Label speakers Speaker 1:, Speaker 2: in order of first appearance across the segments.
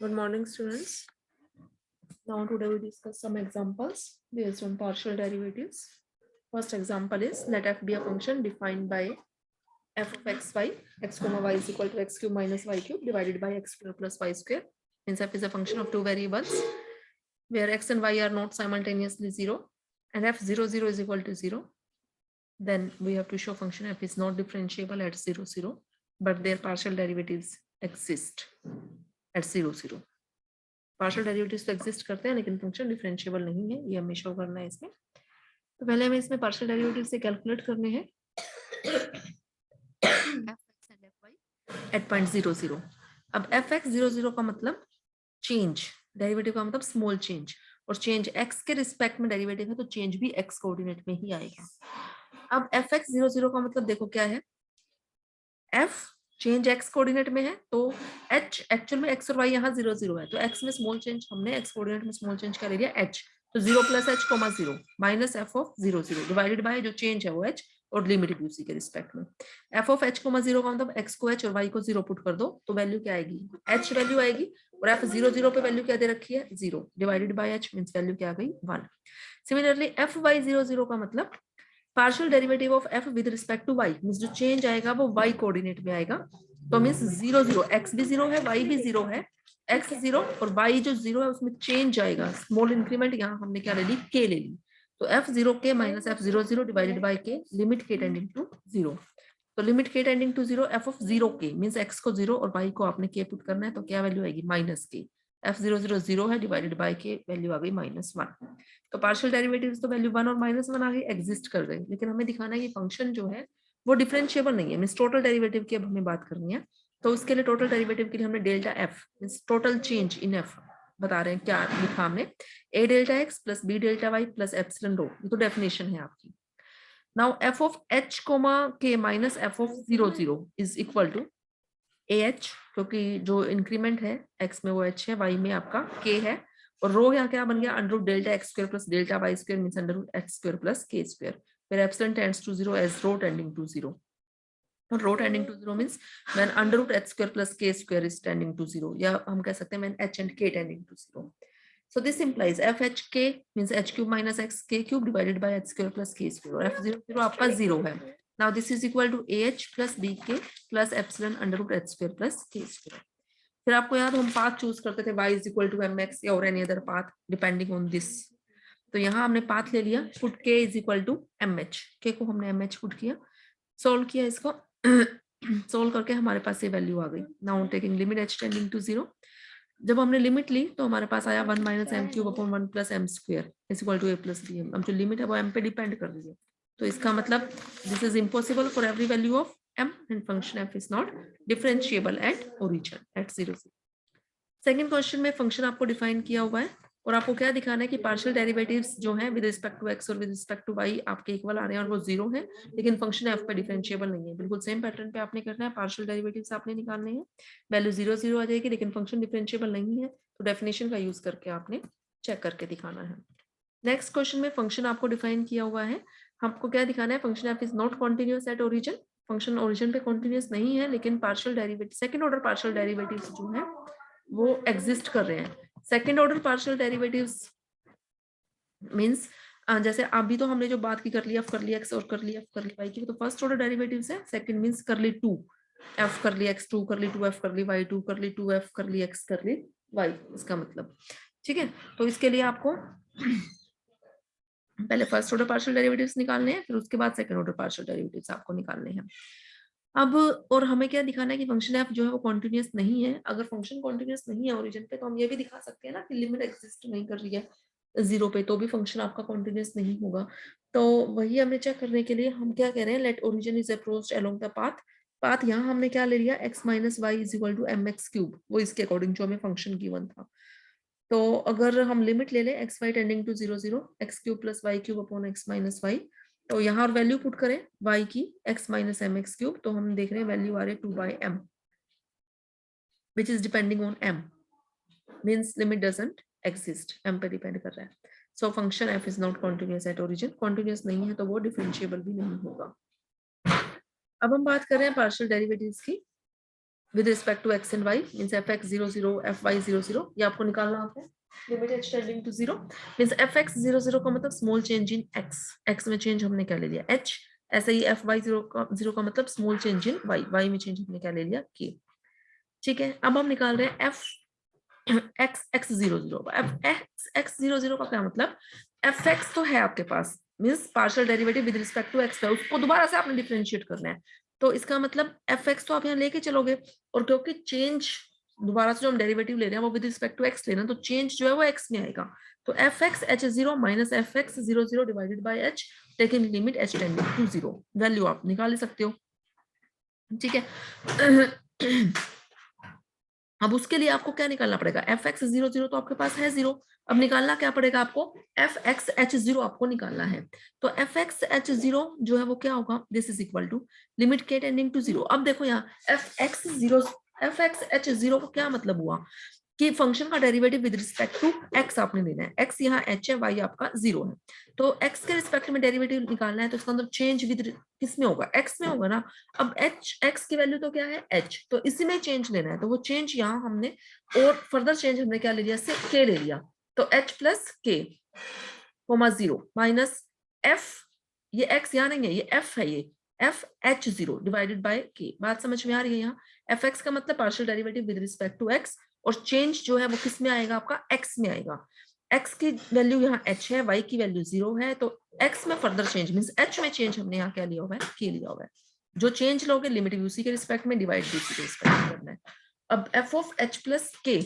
Speaker 1: Good morning, students. Now today we discuss some examples based on partial derivatives. First example is let f be a function defined by f of xy, x comma y is equal to x cube minus y cube divided by x square plus y square. Hence f is a function of two variables where x and y are not simultaneously 0 and f0 0 is equal to 0. Then we have to show function f is not differentiable at 0 0 but their partial derivatives exist at 0 0. Partial derivatives तो exist करते हैं लेकिन function differentiable नहीं है, ये हमें show करना है इसमें। तो पहले हमें इसमें पार्शियल डेरिवेटिव से कैलकुलेट करने हैं fx and fy at point 0 0। अब fx 0 0 का मतलब चेंज, डेरिवेटिव का मतलब स्मॉल चेंज, और चेंज x के रिस्पेक्ट में डेरिवेटिव है तो चेंज भी x कोऑर्डिनेट में ही आएगा। अब fx 0 0 का मतलब देखो क्या है, f चेंज x कोऑर्डिनेट में है तो h एक्चुअल में x और y यहाँ 0 0 है तो x में स्मॉल चेंज, हमने x कोऑर्डिनेट में स्मॉल चेंज क्या ले लिया h, तो 0 plus h comma 0 minus f of 0 0 divided by जो चेंज है वो h और लिमिट भी उसी के रिस्पेक्ट में। f ऑफ h कोमा 0 का मतलब x को h और y को 0 पुट कर दो तो वैल्यू क्या आएगी, h वैल्यू आएगी, और f 0 0 पे वैल्यू क्या दे रखी है 0 divided bye h means value क्या आ गई 1। सिमिलरली f y 0 0 का मतलब partial derivative of f with respect to y means जो चेंज आएगा वो y कोऑर्डिनेट में आएगा, तो मींस 0 0 x भी 0 है y भी 0 है, x 0 और y जो 0 है उसमें चेंज आएगा स्मॉल इंक्रीमेंट, यहाँ हमने क्या ले ली k ले ली, तो f0 k minus f0 0 divided by k limit k tending to 0, तो limit k tending to 0 f of 0 k means x को 0 और y को आपने k पुट करना है तो क्या वैल्यू आएगी माइनस k, f0 0 0 है डिवाइडेड बाय k वैल्यू आ गई -1। तो पार्शियल डेरिवेटिव्स तो वैल्यू 1 और -1 आ गई, एग्जिस्ट कर रहे हैं, लेकिन हमें दिखाना है कि फंक्शन जो है वो डिफरेंशिएबल नहीं है, मींस टोटल डेरिवेटिव की अब हमें बात करनी है। तो उसके लिए टोटल डेरिवेटिव के लिए हमने delta F means total change in F बता रहे हैं, क्या लिखा हमने a delta x plus b delta y plus epsilon rho, ये तो डेफिनेशन है आपकी। Now f of h comma k minus f of 0 0 is equal to ah, क्योंकि जो इंक्रीमेंट है x में वो h है, y में आपका k है, और रो यहाँ क्या बन गया under root delta x square plus delta y square means under root x square plus k square, फिर epsilon tends to 0 as rho tending to 0, और rho tending to 0 means when under root h square plus k square is tending to 0, या हम कह सकते हैं when h and k tending to 0। So this implies fhk means h cube minus x k cube divided by h square plus k square, और f0 0 आपका 0 है। Now this is equal to ah plus bk plus epsilon under root h square plus k square। फिर आपको याद हम path choose करते थे y is equal to mx या और any other path depending on this, तो यहाँ हमने पाथ ले लिया, put k is equal to mh, k को हमने mh पुट किया, सोल्व किया इसको सोल्व करके हमारे पास ये वैल्यू आ गई। Now taking limit h tending to 0, जब हमने लिमिट ली तो हमारे पास आया 1 minus M cube upon 1 plus M square is equal to A plus B M, अब जो लिमिट है वो एम पे डिपेंड कर रही है, तो इसका मतलब this is impossible for every value of M and function F is not differentiable at origin at 0 0। Second question में फंक्शन आपको डिफाइन किया हुआ है और आपको क्या दिखाना है कि पार्शियल डेरिवेटिव्स जो हैं विद रिस्पेक्ट टू एक्स और विद रिस्पेक्ट टू वाई आपके इक्वल आ रहे हैं और वो 0 है, लेकिन फंक्शन एफ पे डिफरेंशिएबल नहीं है। बिल्कुल सेम पैटर्न पे आपने करना है, पार्शियल डेरिवेटिव्स आपने निकालने हैं, वैल्यू 0 0 आ जाएगी लेकिन फंक्शन डिफरेंशिएबल नहीं है, तो डेफिनेशन का यूज करके आपने चेक करके दिखाना है। नेक्स्ट क्वेश्चन में फंक्शन आपको डिफाइन किया हुआ है, आपको क्या दिखाना है, function F is not continuous at origin, function origin पे कॉन्टिन्यूअस नहीं है लेकिन partial derivative second order partial derivatives जो है वो एग्जिस्ट कर रहे हैं। Second order partial derivatives means जैसे अभी तो हमने जो बात की कर लिया f कर लिया x और कर लिया f कर लिया y की, तो फर्स्ट ऑर्डर डेरिवेटिव्स है, सेकंड मींस कर ली 2 f कर लिया x 2 कर ली 2f कर ली y 2 कर ली 2f कर ली x कर ली y, इसका मतलब ठीक है। तो इसके लिए आपको पहले फर्स्ट ऑर्डर पार्शियल डेरिवेटिव्स निकालने हैं, फिर उसके बाद सेकंड ऑर्डर पार्शियल डेरिवेटिव्स आपको निकालने हैं। अब और हमें क्या दिखाना है कि फंक्शन एफ जो है वो कॉन्टिन्यूअस नहीं है। अगर फंक्शन कॉन्टिन्यूअस नहीं है ओरिजिन पे तो हम ये भी दिखा सकते हैं ना कि लिमिट एग्जिस्ट नहीं कर रही है 0 पे, तो भी फंक्शन आपका कॉन्टिन्यूअस नहीं होगा। तो वही हमें चेक करने के लिए हम क्या कह रहे हैं, let origin is approached along the path, path यहाँ हमने क्या ले लिया x minus Y is equal to M X cube, वो इसके अकॉर्डिंग जो हमें फंक्शन गिवन था। तो अगर हम लिमिट ले लें X Y tending to 0 0 X cube plus Y cube upon X minus Y, तो यहाँ और वैल्यू पुट करें y की x minus M X cube, तो हम देख रहे हैं वैल्यू आ रही है 2 by m which is depending on m, means limit doesn't exist, m पे डिपेंड कर रहा है। So function f is not continuous at origin, continuous नहीं है तो वो डिफरेंशिएबल भी नहीं होगा। अब हम बात कर रहे हैं पार्शियल डेरिवेटिव्स की। With respect to X and Y means F X 0 0 F Y 0 0 ये आपको निकालना आता है। Limit H tending to 0 means F X 0 0 का मतलब small change in X, X में चेंज हमने क्या ले लिया एच। ऐसे ही एफ वाई 0 का मतलब small change in Y, Y में चेंज हमने क्या ले लिया के। ठीक है, अब हम निकाल रहे हैं F x x 0 0। F x x 0 0 का क्या मतलब, एफ एक्स तो है आपके पास means partial derivative with respect to x है, उसको दोबारा से आपने डिफरेंशिएट करना है। तो इसका मतलब एफ एक्स तो आप यहाँ लेके चलोगे, और क्योंकि चेंज दोबारा से जो हम डेरिवेटिव ले रहे हैं वो विद रिस्पेक्ट टू एक्स लेना, तो चेंज जो है वो एक्स में आएगा। तो F X H 0 minus F X 0 0 divided by H taking limit H tending to 0, value आप निकाल सकते हो। ठीक है अब उसके लिए आपको क्या निकालना पड़ेगा, एफ एक्स 0 0 तो आपके पास है 0, अब निकालना क्या पड़ेगा आपको, एफ एक्स एच 0 आपको निकालना है। तो एफ एक्स एच 0 जो है वो क्या होगा, this is equal to limit K tending to 0। अब देखो यहाँ F X 0 F X H 0 का क्या मतलब हुआ कि फंक्शन का derivative with respect to X आपने लेना है, एक्स यहाँ एच है, वाई आपका 0 है, तो एक्स के रिस्पेक्ट में डेरिवेटिव निकालना है, तो इसका मतलब चेंज विद किस में होगा, एक्स में होगा ना। अब एच एक्स की वैल्यू तो क्या है एच, तो इसी में चेंज लेना है, तो वो चेंज यहाँ हमने और फर्दर चेंज हमने क्या ले लिया, सिर्फ के ले लिया, तो एच प्लस के कोमा 0 माइनस एफ, ये एक्स यहाँ नहीं है, ये एफ है, ये एफ एच 0 डिवाइडेड बाय के। बात समझ में आ रही है यहाँ, एफ एक्स का मतलब partial derivative with respect to X, और चेंज जो है वो किस में आएगा, आपका एक्स में आएगा। एक्स की वैल्यू यहाँ एच है, वाई की वैल्यू 0 है, तो एक्स में फर्दर चेंज मींस एच में चेंज हमने यहाँ क्या लिया हुआ है, के लिया हुआ है। जो चेंज लोगे लिमिट भी उसी के रिस्पेक्ट में, डिवाइड भी उसी के रिस्पेक्ट में करना है। अब एफ ऑफ एच प्लस के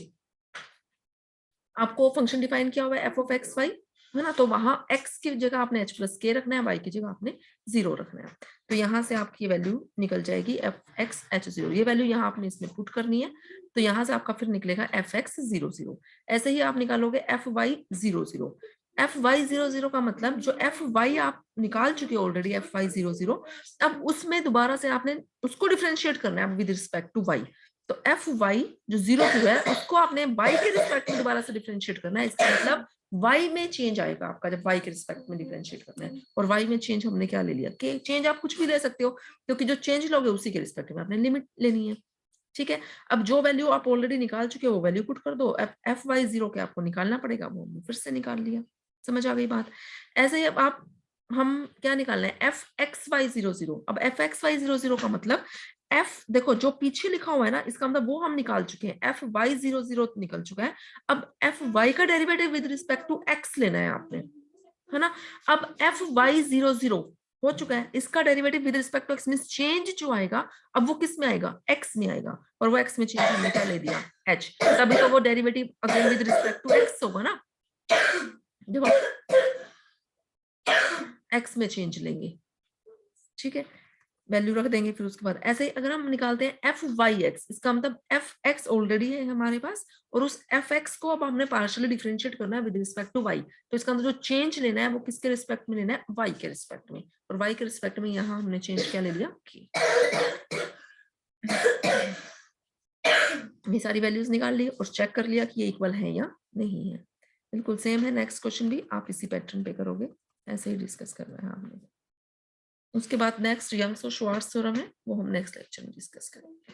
Speaker 1: आपको फंक्शन डिफाइन किया हुआ है एफ ऑफ एक्स वाई, है ना, तो वहां x की जगह आपने h प्लस के रखना है, y की जगह आपने 0 रखना है। तो यहाँ से आपकी वैल्यू निकल जाएगी एफ एक्स एच 0, ये वैल्यू यहाँ आपने इसमें पुट करनी है, तो यहाँ से आपका फिर निकलेगा एफ एक्स 0 0। ऐसे ही आप निकालोगे एफ वाई 0 0, एफ वाई 0 0 का मतलब जो एफ वाई आप निकाल चुके हो ऑलरेडी एफ वाई 0 0, अब उसमें दोबारा से आपने उसको डिफ्रेंशिएट करना है विद रिस्पेक्ट टू वाई, तो एफ वाई जो 0 0 है उसको आपने वाई के रिस्पेक्ट में दोबारा से डिफरेंशिएट करना है, इसका मतलब y में चेंज आएगा आपका जब y के रिस्पेक्ट में डिफरेंशिएट करना है, और y में चेंज हमने क्या ले लिया, के चेंज आप कुछ भी ले सकते हो, क्योंकि जो चेंज लोगे उसी के रिस्पेक्ट में आपने लिमिट लेनी है। ठीक है, अब जो वैल्यू आप ऑलरेडी निकाल चुके हो वो वैल्यू पुट कर दो, एफ वाई 0 के आपको निकालना पड़ेगा, वो हमने फिर से निकाल लिया। समझ आ गई बात। ऐसे ही अब आप हम क्या निकालना है, एफ एक्स वाई 0 0। अब एफ एक्स वाई 0 0 का मतलब एफ देखो जो पीछे लिखा हुआ है ना, इसका मतलब वो हम निकाल चुके हैं, एफ वाई 0 0 निकल चुका है। अब एफ वाई का derivative with respect to X लेना है आपने, है ना। अब एफ वाई 0 0 हो चुका है, इसका derivative with respect to X means change जो आएगा अब वो किस में आएगा, एक्स में आएगा, और वो एक्स में चेंज हमने क्या ले दिया, एच, तभी तो वो derivative again with respect to X होगा ना। देखो एक्स में चेंज लेंगे, ठीक है, वैल्यू रख देंगे, फिर उसके बाद ऐसे ही अगर हम निकालते हैं एफ वाई एक्स, इसका मतलब एफ एक्स ऑलरेडी है हमारे पास, और उस एफ एक्स को अब हमने पार्शियली डिफरेंशिएट करना है विद रिस्पेक्ट टू वाई, तो इसका मतलब जो चेंज लेना है वो किसके रिस्पेक्ट में लेना है, वाई के रिस्पेक्ट में, और वाई के रिस्पेक्ट में यहाँ हमने चेंज क्या ले लिया, की। ये सारी वैल्यूज निकाल ली और चेक कर लिया कि ये इक्वल है या नहीं है, बिल्कुल सेम है। नेक्स्ट क्वेश्चन भी आप इसी पैटर्न पे करोगे, ऐसे ही डिस्कस करना है आपने। उसके बाद नेक्स्ट यंग्स और श्वार्ट्ज थ्योरम है, वो हम नेक्स्ट लेक्चर में डिस्कस करेंगे।